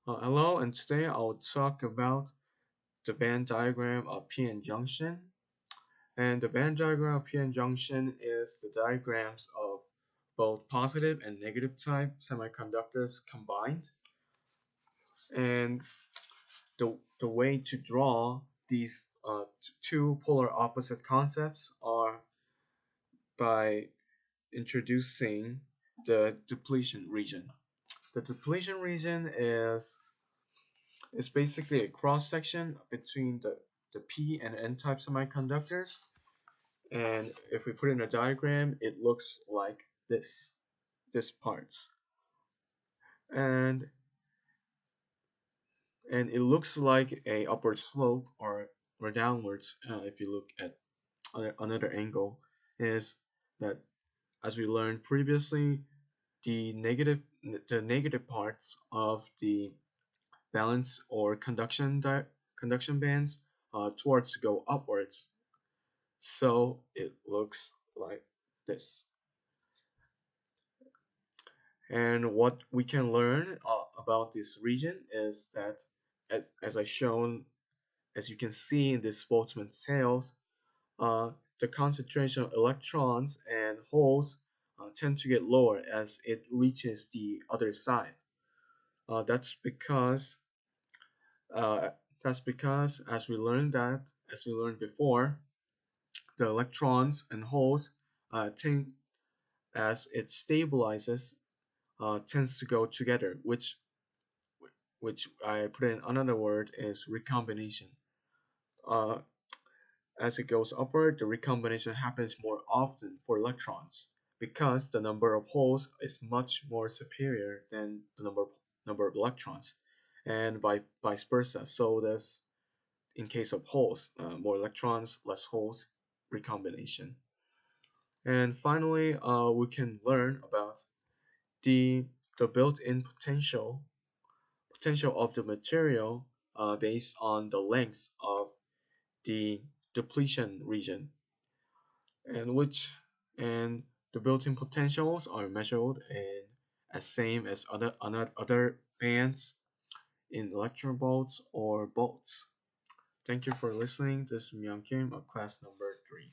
Hello, and today I'll talk about the band diagram of p-n junction. And the band diagram of p-n junction is the diagrams of both positive and negative type semiconductors combined. And the way to draw these two polar opposite concepts are by introducing the depletion region. The depletion region is basically a cross section between the P and N type semiconductors. And if we put in a diagram, it looks like this parts. And it looks like a upward slope or downwards if you look at another angle, is that as we learned previously, the negative parts of the valence or conduction bands towards to go upwards. So it looks like this. And what we can learn about this region is that, as I shown, as you can see in this Boltzmann tails, the concentration of electrons and holes tend to get lower as it reaches the other side. That's because as we learned before, the electrons and holes tend, as it stabilizes, tends to go together, which I put in another word is recombination. Uh, as it goes upward, the recombination happens more often for electrons because the number of holes is much more superior than the number of electrons, and vice versa. So there's, in case of holes, more electrons, less holes, recombination. And finally, we can learn about the built-in potential of the material based on the length of the depletion region, and the built-in potentials are measured in as same as other bands in electron volts or volts. Thank you for listening. This is Myung Kim of class number 3.